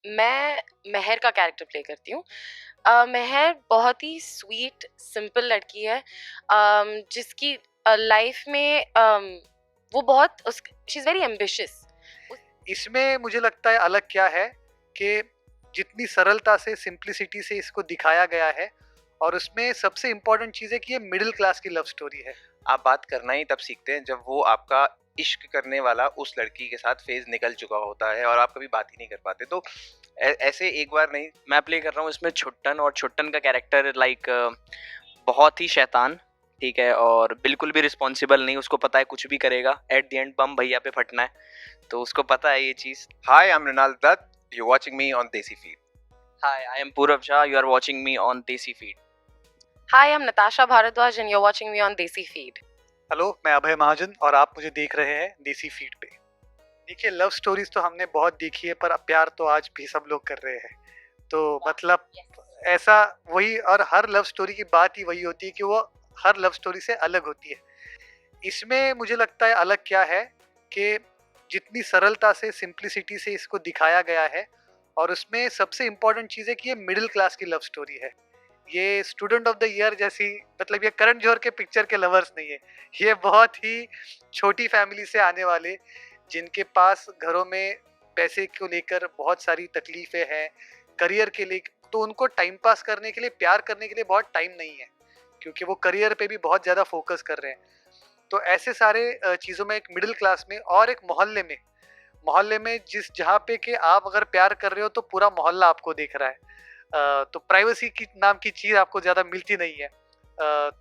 मैं महर का character play करती हूँ। महर बहुत ही स्वीट सिंपल लड़की है, जिसकी लाइफ में वो बहुत शी इज़ वेरी एम्बिशियस। इसमें मुझे लगता है अलग क्या है कि जितनी सरलता से सिंप्लिसिटी से इसको दिखाया गया है, और उसमें सबसे इम्पोर्टेंट चीज़ है कि ये मिडिल क्लास की लव स्टोरी है। आप बात करना ही तब सीखते हैं जब वो आपका इश्क करने वाला उस लड़की के साथ फेज निकल चुका होता है और आप कभी बात ही नहीं कर पाते। तो ऐसे एक बार नहीं, मैं प्ले कर रहा हूँ इसमें छुट्टन, और छुट्टन का कैरेक्टर बहुत ही शैतान, ठीक है, और बिल्कुल भी रिस्पॉन्सिबल नहीं। उसको पता है कुछ भी करेगा एट द एंड बम भैया पे फटना है, तो उसको पता है ये चीज़। Hi, I am Mrinal Dutt, you watching me on Desi Feed. Hi, I am Purab Shah, you are watching me on Desi Feed. Hi, I am Natasha Bhardwaj and you are watching me on Desi Feed. Hello, मैं अभय महाजन और आप मुझे देख रहे हैं देसी फीड पे। देखिए, लव स्टोरीज तो हमने बहुत देखी है, पर अब प्यार तो आज भी सब लोग कर रहे हैं। तो मतलब ऐसा वही, और हर लव स्टोरी की बात ही वही होती है कि वो हर लव स्टोरी से अलग होती है। इसमें मुझे लगता है अलग क्या है कि जितनी सरलता से सिंप्लिसिटी से इसको दिखाया गया है, और उसमें सबसे इम्पोर्टेंट चीज़ है कि ये मिडिल क्लास की लव स्टोरी है। ये स्टूडेंट ऑफ द ईयर जैसी, मतलब ये करण जौहर के पिक्चर के लवर्स नहीं है। ये बहुत ही छोटी फैमिली से आने वाले, जिनके पास घरों में पैसे को लेकर बहुत सारी तकलीफें हैं, करियर के लिए, तो उनको टाइम पास करने के लिए, प्यार करने के लिए बहुत टाइम नहीं है, क्योंकि वो करियर पे भी बहुत ज़्यादा फोकस कर रहे हैं। तो ऐसे सारे चीज़ों में एक मिडिल क्लास में और एक मोहल्ले में जहाँ पे कि आप अगर प्यार कर रहे हो तो पूरा मोहल्ला आपको देख रहा है, तो प्राइवेसी की नाम की चीज़ आपको ज़्यादा मिलती नहीं है।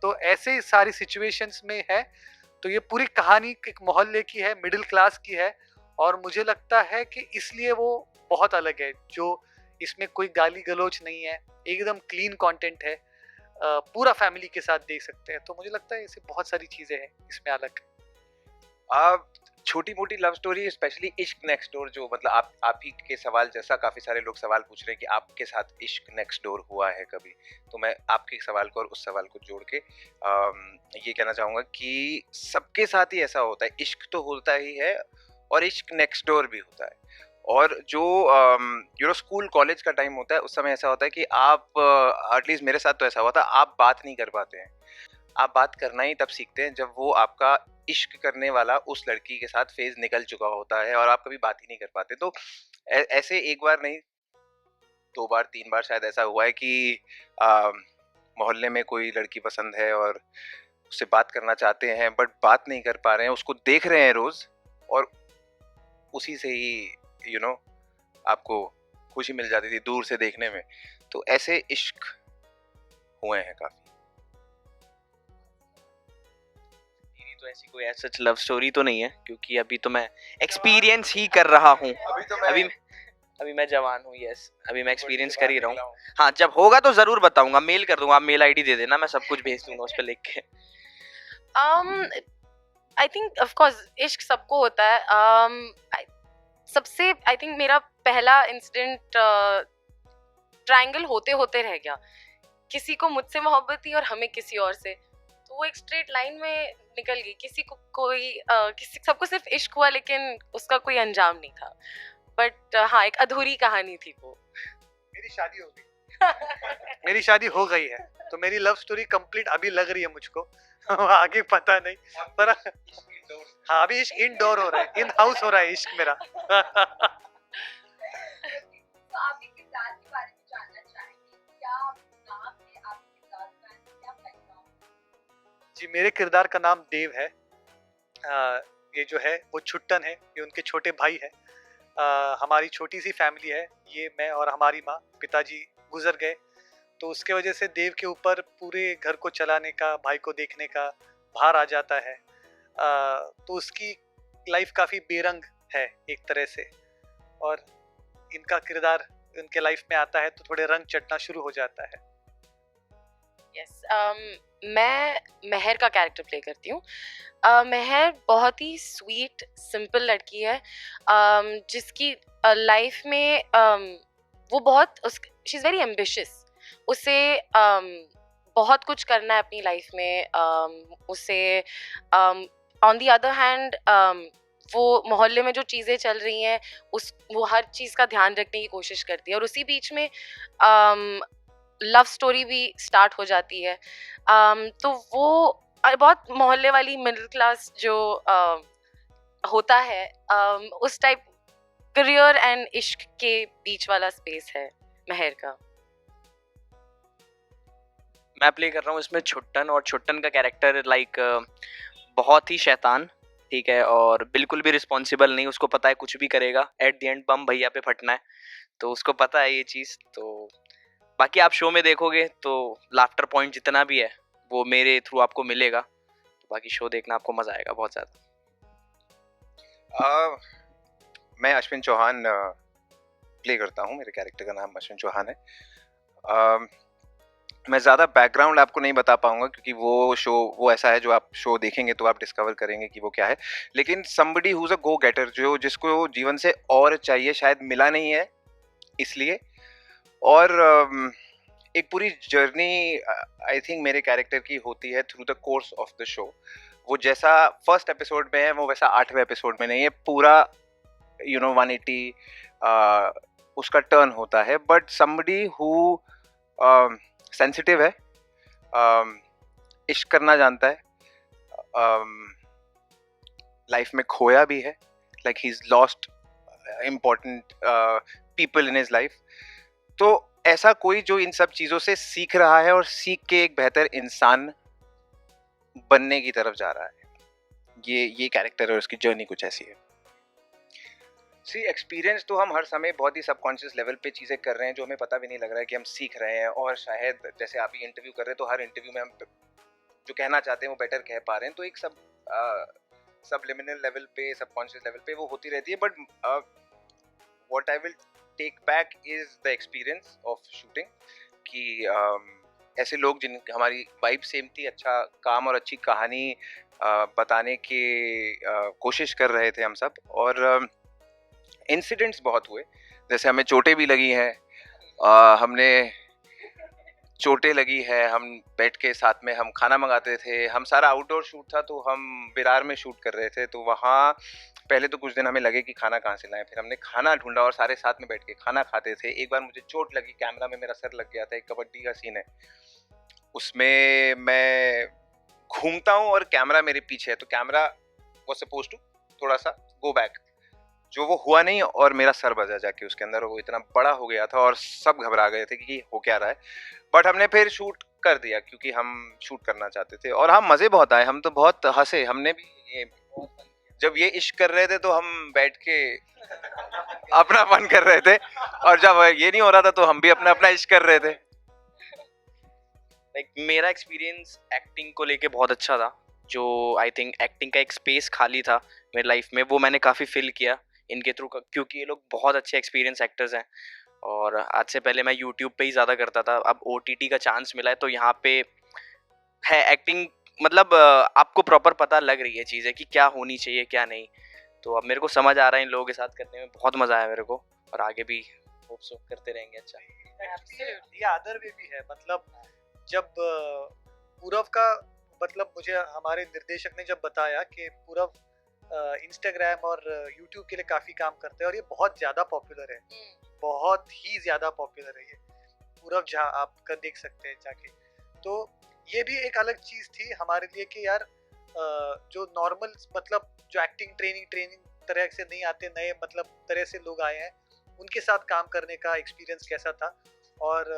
तो ऐसे सारी सिचुएशंस में है। तो ये पूरी कहानी एक मोहल्ले की है, मिडिल क्लास की है, और मुझे लगता है कि इसलिए वो बहुत अलग है। जो इसमें कोई गाली गलौज नहीं है, एकदम क्लीन कंटेंट है, पूरा फैमिली के साथ देख सकते हैं। तो मुझे लगता है ऐसे बहुत सारी चीज़ें हैं इसमें अलग। छोटी मोटी लव स्टोरी, स्पेशली इश्क नेक्स्ट डोर, जो मतलब आप ही के सवाल जैसा काफ़ी सारे लोग सवाल पूछ रहे हैं कि आपके साथ इश्क नेक्स्ट डोर हुआ है कभी, तो मैं आपके सवाल को और उस सवाल को जोड़ के ये कहना चाहूँगा कि सबके साथ ही ऐसा होता है। इश्क तो होता ही है और इश्क नेक्स्ट डोर भी होता है। और जो स्कूल कॉलेज का टाइम होता है, उस समय ऐसा होता है कि आप, एटलीस्ट मेरे साथ तो ऐसा हुआ था, आप बात नहीं कर पाते हैं। आप बात करना ही तब सीखते हैं जब वो आपका इश्क करने वाला उस लड़की के साथ फेज निकल चुका होता है और आप कभी बात ही नहीं कर पाते। तो ऐसे एक बार नहीं, 2 बार 3 बार शायद ऐसा हुआ है कि मोहल्ले में कोई लड़की पसंद है और उससे बात करना चाहते हैं, बट बात नहीं कर पा रहे हैं। उसको देख रहे हैं रोज, और उसी से ही आपको खुशी मिल जाती थी दूर से देखने में। तो ऐसे इश्क हुए हैं काफी। तो ऐसी कोई सच लव स्टोरी तो नहीं है, क्योंकि अभी तो मैं एक्सपीरियंस ही कर रहा हूँ। अभी मैं जवान हूँ। यस, अभी मैं एक्सपीरियंस कर ही रहा हूँ। हाँ, जब होगा तो जरूर बताऊंगा, मेल कर दूंगा। आप मेल आईडी दे देना, मैं सब कुछ भेज दूंगा उस पर लिख के। आई थिंक ऑफ कोर्स इश्क सबको होता है। सबसे आई थिंक मेरा पहला इंसिडेंट ट्रायंगल होते होते रह गया। किसी को मुझसे मोहब्बत थी और हमें किसी और से, तो वो एक स्ट्रेट लाइन में निकल गई। किसी सबको सिर्फ इश्क हुआ, लेकिन उसका कोई अंजाम नहीं था। बट हाँ, एक अधूरी कहानी थी वो। मेरी शादी हो गई। मेरी शादी हो गई है, तो मेरी लव स्टोरी कंप्लीट अभी लग रही है मुझको। आगे पता नहीं, पर हाँ, अभी इश्क इनडोर हो रहा है, इन हाउस हो रहा है इश्क मेरा। तो आपके किरदार के बारे में जानना चाहेंगे, क्या नाम है आपके किरदार का, क्या बैकग्राउंड? जी, मेरे किरदार का नाम देव है। ये जो है वो छुट्टन है, ये उनके छोटे भाई है। हमारी छोटी सी फैमिली है, ये मैं और हमारी माँ, पिताजी गुजर गए, तो उसके वजह से देव के ऊपर पूरे घर को चलाने का, भाई को देखने का भार आ जाता है। तो उसकी लाइफ काफ़ी बेरंग है एक तरह से, और इनका किरदार उनके लाइफ में आता है तो थोड़े रंग चटना शुरू हो जाता है। यस, मैं महर का कैरेक्टर प्ले करती हूँ। महर बहुत ही स्वीट सिंपल लड़की है, जिसकी लाइफ में वो बहुत शी इज़ वेरी एम्बिशियस। उसे बहुत कुछ करना है अपनी लाइफ में। उसे ऑन द अदर हैंड वो मोहल्ले में जो चीज़ें चल रही हैं वो हर चीज़ का ध्यान रखने की कोशिश करती है, और उसी बीच में लव स्टोरी भी स्टार्ट हो जाती है। तो वो बहुत मोहल्ले वाली मिडिल क्लास जो होता है, उस टाइप करियर एंड इश्क के बीच वाला स्पेस है महर का। मैं प्ले कर रहा हूँ इसमें छुट्टन, और छुट्टन का कैरेक्टर लाइक बहुत ही शैतान, ठीक है, और बिल्कुल भी रिस्पॉन्सिबल नहीं। उसको पता है कुछ भी करेगा एट द एंड बम भैया पे फटना है, तो उसको पता है ये चीज़। तो बाकी आप शो में देखोगे तो लाफ्टर पॉइंट जितना भी है वो मेरे थ्रू आपको मिलेगा, तो बाकी शो देखना आपको मज़ा आएगा बहुत ज़्यादा। मैं अश्विन चौहान प्ले करता हूँ, मेरे कैरेक्टर का नाम अश्विन चौहान है। मैं ज़्यादा बैकग्राउंड आपको नहीं बता पाऊंगा क्योंकि वो ऐसा है जो आप शो देखेंगे तो आप डिस्कवर करेंगे कि वो क्या है। लेकिन somebody who's a go getter, जो जिसको जीवन से और चाहिए, शायद मिला नहीं है इसलिए, और एक पूरी जर्नी आई थिंक मेरे कैरेक्टर की होती है through the course of the show. वो जैसा फर्स्ट एपिसोड में है वो वैसा 8वें एपिसोड में नहीं है, पूरा 180 उसका टर्न होता है। बट somebody who सेंसिटिव है, इश्क करना जानता है, लाइफ में खोया भी है, like he is lost important people in his life. तो ऐसा कोई जो इन सब चीज़ों से सीख रहा है और सीख के एक बेहतर इंसान बनने की तरफ जा रहा है। ये कैरेक्टर है और उसकी जर्नी कुछ ऐसी है। सी एक्सपीरियंस तो हम हर समय बहुत ही सबकॉन्शियस लेवल पे चीज़ें कर रहे हैं जो हमें पता भी नहीं लग रहा है कि हम सीख रहे हैं, और शायद जैसे आप ये इंटरव्यू कर रहे हैं तो हर इंटरव्यू में हम जो कहना चाहते हैं वो बेटर कह पा रहे हैं, तो एक सबलिमिनल लेवल पे, सबकॉन्शियस लेवल पे वो होती रहती है। But what I will take back is the experience of shooting, कि ऐसे लोग जिन हमारी वाइब सेम थी, अच्छा काम और अच्छी कहानी बताने की कोशिश कर रहे थे हम सब, और इंसिडेंट्स बहुत हुए, जैसे हमें चोटें भी लगी हैं, हमने चोटें लगी है, हम बैठ के साथ में हम खाना मंगाते थे। हम सारा आउटडोर शूट था तो हम विरार में शूट कर रहे थे, तो वहाँ पहले तो कुछ दिन हमें लगे कि खाना कहाँ से लाएं, फिर हमने खाना ढूंढा और सारे साथ में बैठ के खाना खाते थे। एक बार मुझे चोट लगी, कैमरा में मेरा सर लग गया था, एक कबड्डी का सीन है उसमें मैं घूमता हूँ और कैमरा मेरे पीछे है, तो कैमरा वाज सपोज टू थोड़ा सा गो बैक, जो वो हुआ नहीं और मेरा सर बजा जाके उसके अंदर, वो इतना बड़ा हो गया था और सब घबरा गए थे कि हो क्या रहा है। बट हमने फिर शूट कर दिया क्योंकि हम शूट करना चाहते थे, और हम मज़े बहुत आए, हम तो बहुत हंसे। हमने भी ये जब ये इश्क कर रहे थे तो हम बैठ के अपना फन कर रहे थे, और जब ये नहीं हो रहा था तो हम भी अपना अपना इश्क कर रहे थे। लाइक मेरा एक्सपीरियंस एक्टिंग को लेके बहुत अच्छा था। जो आई थिंक एक्टिंग का एक स्पेस खाली था मेरी लाइफ में, वो मैंने काफ़ी फिल किया इनके थ्रू, क्योंकि ये लोग बहुत अच्छे एक्सपीरियंस एक्टर्स हैं। और आज से पहले मैं यूट्यूब पे ही ज़्यादा करता था, अब OTT का चांस मिला है तो यहाँ पे है एक्टिंग, मतलब आपको प्रॉपर पता लग रही है चीज़ें कि क्या होनी चाहिए क्या नहीं। तो अब मेरे को समझ आ रहा है इन लोगों के साथ करने में, बहुत मज़ा आया मेरे को, और आगे भी होप सो करते रहेंगे। अच्छा, ये अदर वे भी है, मतलब जब पूरव का, मतलब मुझे हमारे निर्देशक ने जब बताया कि पूरव इंस्टाग्राम और यूट्यूब के लिए काफ़ी काम करते हैं और ये बहुत ज़्यादा पॉपुलर है, बहुत ही ज़्यादा पॉपुलर है ये पूरव, जहाँ आप कर देख सकते हैं जाके। तो ये भी एक अलग चीज़ थी हमारे लिए कि यार जो नॉर्मल, मतलब जो एक्टिंग ट्रेनिंग तरह से नहीं आते, नए मतलब तरह से लोग आए हैं, उनके साथ काम करने का एक्सपीरियंस कैसा था, और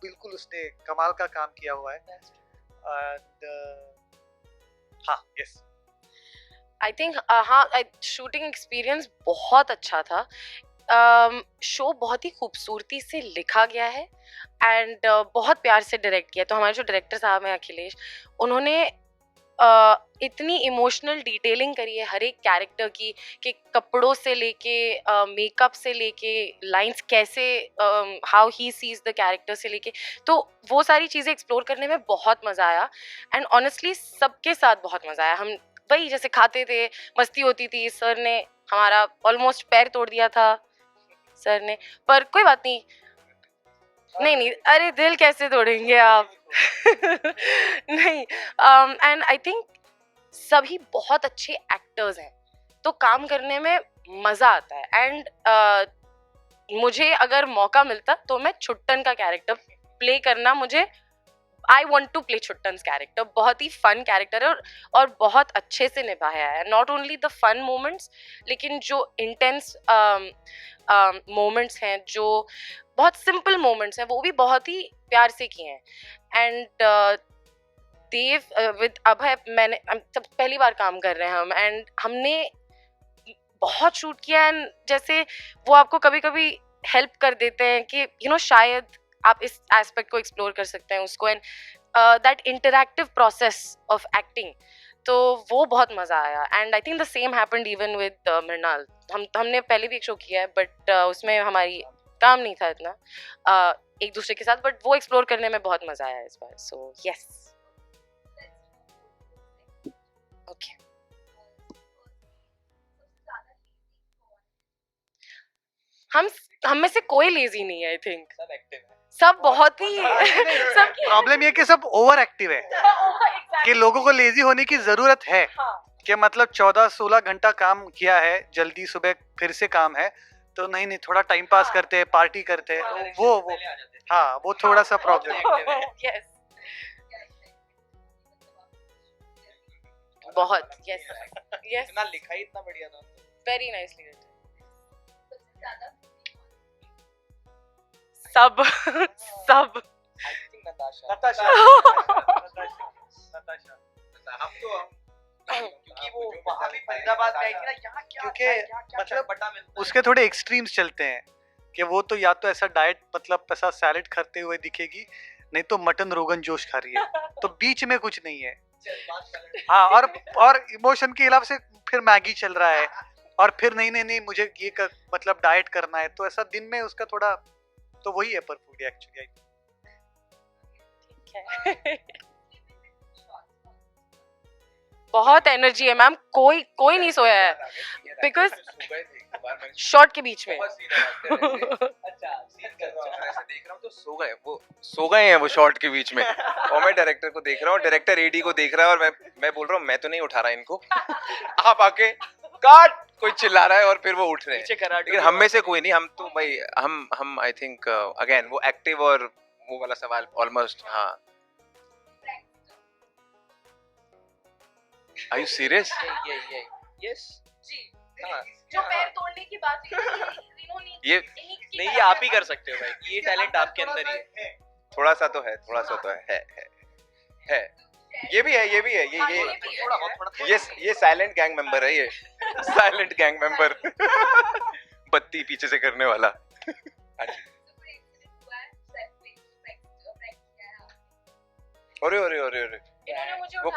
बिल्कुल उसने कमाल का काम किया हुआ है। हाँ, यस, आई थिंक हाँ, शूटिंग एक्सपीरियंस बहुत अच्छा था। शो बहुत ही खूबसूरती से लिखा गया है एंड बहुत प्यार से डायरेक्ट किया। तो हमारे जो डायरेक्टर साहब हैं अखिलेश, उन्होंने इतनी इमोशनल डिटेलिंग करी है हर एक कैरेक्टर की, कि कपड़ों से लेके मेकअप से लेके लाइंस कैसे, how he sees the character से लेके, तो वो सारी चीज़ें एक्सप्लोर करने में बहुत मज़ा आया। एंड ऑनेस्टली सबके साथ बहुत मज़ा आया। हम वही जैसे खाते थे, मस्ती होती थी। सर ने हमारा ऑलमोस्ट पैर तोड़ दिया था सर ने, पर कोई बात नहीं, नहीं, अरे दिल कैसे तोड़ेंगे आप। नहीं, एंड आई थिंक सभी बहुत अच्छे एक्टर्स हैं, तो तो काम करने में मजा आता है। एंड मुझे अगर मौका मिलता तो मैं छुट्टन का कैरेक्टर प्ले करना, मुझे I want to play Chuttan's character. बहुत ही फन कैरेक्टर है और बहुत अच्छे से निभाया है। Not only the fun moments, लेकिन जो इंटेंस मोमेंट्स हैं, जो बहुत सिंपल मोमेंट्स हैं, वो भी बहुत ही प्यार से किए हैं। एंड देव विद अभय मैंने सब पहली बार काम कर रहे हैं हम, एंड हमने बहुत शूट किया। एंड जैसे वो आपको कभी कभी हेल्प कर देते हैं कि यू नो शायद आप इस एस्पेक्ट को एक्सप्लोर कर सकते हैं उसको। And that interactive process of acting, तो वो बहुत मज़ा आया। And I think the same happened even with Mrinal. हमने पहले भी एक शो किया है, बट उसमें हमारी काम नहीं था इतना एक दूसरे के साथ, बट वो एक्सप्लोर करने में बहुत मज़ा आया इस बार। So yes, okay. हम में से कोई लेजी नहीं है, आई थिंक सब एक्टिव है। सब बहुत ही सबकी प्रॉब्लम ये कि सब ओवर एक्टिव है कि लोगों को लेजी होने की जरूरत है। कि मतलब 14-16 घंटा काम किया है, जल्दी सुबह फिर से काम है, तो नहीं थोड़ा टाइम पास करते हैं, पार्टी करते हैं, वो हाँ वो थोड़ा सा प्रॉब्लम है। यस, बहुत यस यस, इतना लिखा ही इतना बढ़िया था। Very nicely written. सबसे ज्यादा सब सब नताशा हम तो क्योंकि वो वहाँ भी फरीदाबाद में आई थी ना, यहाँ क्या क्योंकि मतलब बटा मिलता है। उसके थोड़े एक्सट्रीम्स चलते हैं कि वो तो या तो ऐसा डाइट मतलब ऐसा सैलेड खाते हुए दिखेगी, नहीं तो मटन रोगन जोश खा रही है, तो बीच में कुछ नहीं है। हाँ, और इमोशन के अलावा से फिर मैगी चल रहा है, और फिर नहीं मुझे ये मतलब डाइट करना है, तो ऐसा दिन में उसका थोड़ा, तो वही है पर फूड एक्चुअली। ठीक है। बहुत एनर्जी है मैम, कोई नहीं सोया है बिकॉज शॉट के बीच में। अच्छा ऐसे देख रहा हूँ तो सो गए हैं वो शॉट के बीच में, और मैं डायरेक्टर को देख रहा हूँ, डायरेक्टर एडी को देख रहा है, और मैं बोल रहा हूँ मैं तो नहीं उठा रहा इनको, आप आके काट, कोई चिल्ला रहा है और फिर वो उठ रहे हैं। लेकिन हम में से कोई नहीं, हम तो भाई हम आई थिंक अगेन वो एक्टिव और वो वाला सवाल ऑलमोस्ट। हाँ, आर यू सीरियस? यस जी, हाँ। जो पैर तोड़ने की बात है, ये नहीं, ये आप ही कर सकते हो भाई, ये टैलेंट आपके अंदर ही है। थोड़ा सा तो है। ये भी है ये साइलेंट गैंग मेंबर है, ये साइलेंट गैंग मेंबर बत्ती पीछे से करने वाला। अरे वो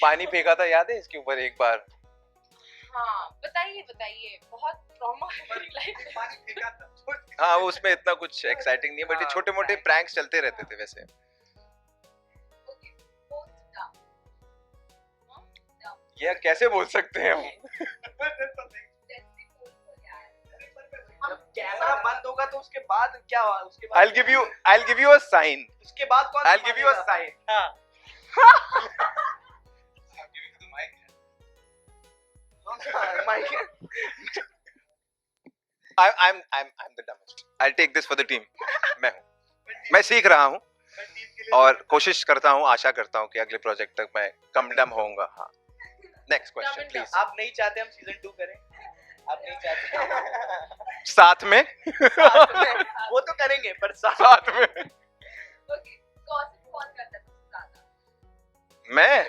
पानी फेंका था, याद है इसके ऊपर एक बार? हाँ, बताइए बहुत ट्रॉमा है मेरी लाइफ में। हाँ, वो उसमें इतना कुछ एक्साइटिंग नहीं है, बट ये छोटे मोटे प्रैंक्स चलते रहते थे वैसे। ये कैसे बोल सकते हैं हम? कैमरा बंद होगा तो उसके बाद क्या हुआ? उसके बाद I'll give you a sign. उसके बाद कौन? I'll give you a sign. हाँ। I'm the dumbest. I'll take this for the team. मैं सीख रहा हूँ और कोशिश करता हूँ, आशा करता हूँ कि अगले प्रोजेक्ट तक मैं कम डम होऊंगा। हाँ, नेक्स्ट क्वेश्चन प्लीज। आप नहीं चाहते हम सीजन 2 करें? आप नहीं चाहते? साथ में वो तो करेंगे, पर साथ में ओके, गॉसिप कौन करता है सबसे ज्यादा? मैं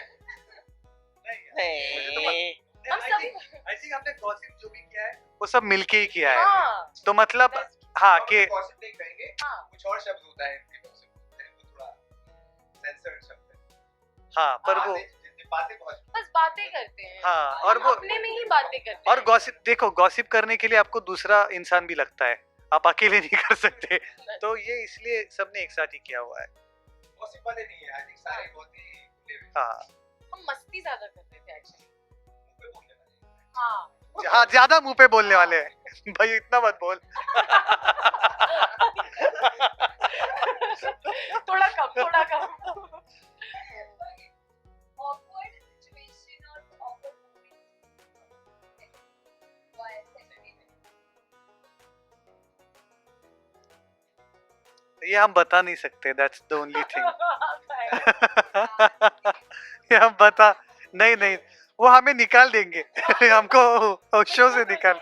नहीं, हम सभी आई थिंक हमने गॉसिप जो भी किया है वो सब मिलके ही किया है। हाँ, तो मतलब हाँ कि गॉसिप नहीं कहेंगे, हाँ। कुछ और शब्द होता है इनके गॉसिप, वो थोड़ा सेंसर्ड शब्द है। हाँ, पर वो बातें बहुत बस बातें करते हैं। हाँ, और हम वो अपने में ही बातें करते हैं। और गॉसिप देखो, गॉसिप करने के लिए आपको दूसरा इंसान भी लगता है, आप अकेले नहीं कर सकते, तो ये इसलिए सबने एक साथ ही किया हुआ है। गॉसिप वाले नहीं है, आई थिंक सारे बहुत ही खुले हुए हाँ हम मस्ती ज्यादा करते थे एक्चुअली। मुंह पे बोलने वाले। हाँ, ज्यादा मुंह पे बोलने वाले हैं भाई, इतना मत बोल। थोड़ा कम। awkward situation or awkward moment? ये हम बता नहीं सकते, दैट्स द ओनली थिंग। ये हम बता नहीं नहीं, वो हमें निकाल देंगे हमको शो से निकाल।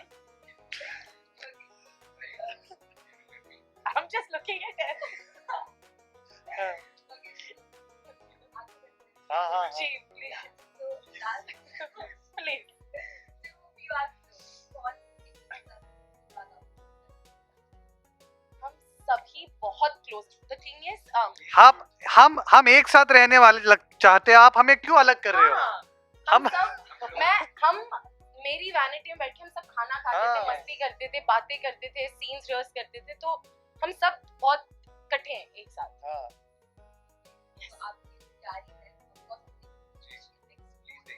I'm just looking at it. हाँ हाँ जी, please. Please. हम सभी बहुत close. The thing is, हम एक साथ रहने वाले चाहते हैं, आप हमें क्यों अलग कर रहे हो? हाँ, हम मेरी वैनिटी में बैठ के हम सब खाना खाते थे, मस्ती करते थे, बातें करते थे, सीन्स रिहर्स करते थे, तो हम सब बहुत इकट्ठे हैं एक साथ।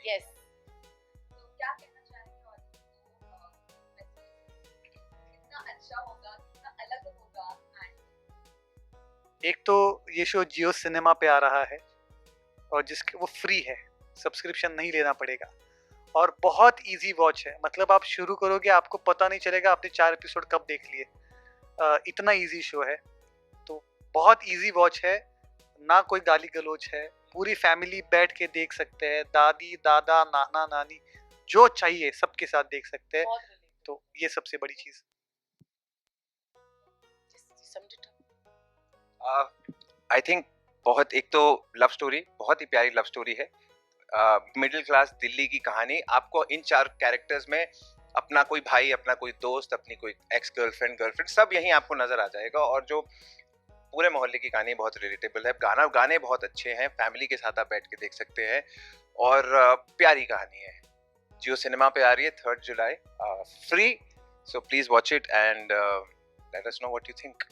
यस। तो क्या कहना चाहेंगे और कितना अच्छा होगा, कितना अलग होगा? एक तो ये शो जियो सिनेमा पे आ रहा है और जिसके वो फ्री है, सब्सक्रिप्शन नहीं लेना पड़ेगा और बहुत इजी वॉच है। मतलब आप शुरू करोगे आपको पता नहीं चलेगा आपने 4 एपिसोड कब देख लिए। इतना इजी शो है, तो बहुत इजी वॉच है, ना कोई गाली गलोच है, पूरी फैमिली बैठ के देख सकते हैं, दादी दादा नाना नानी जो चाहिए सबके साथ देख सकते हैं, तो ये सबसे बड़ी चीज। आई थिंक बहुत, एक तो लव स्टोरी, बहुत ही प्यारी लव स्टोरी है, मिडिल क्लास दिल्ली की कहानी। आपको इन 4 कैरेक्टर्स में अपना कोई भाई, अपना कोई दोस्त, अपनी कोई एक्स गर्लफ्रेंड सब यहीं आपको नजर आ जाएगा, और जो पूरे मोहल्ले की कहानी बहुत रिलेटेबल है। गाने बहुत अच्छे हैं, फैमिली के साथ आप बैठ के देख सकते हैं, और प्यारी कहानी है। जियो सिनेमा पे आ रही है 3 जुलाई, free, so please watch it and let us know what you think.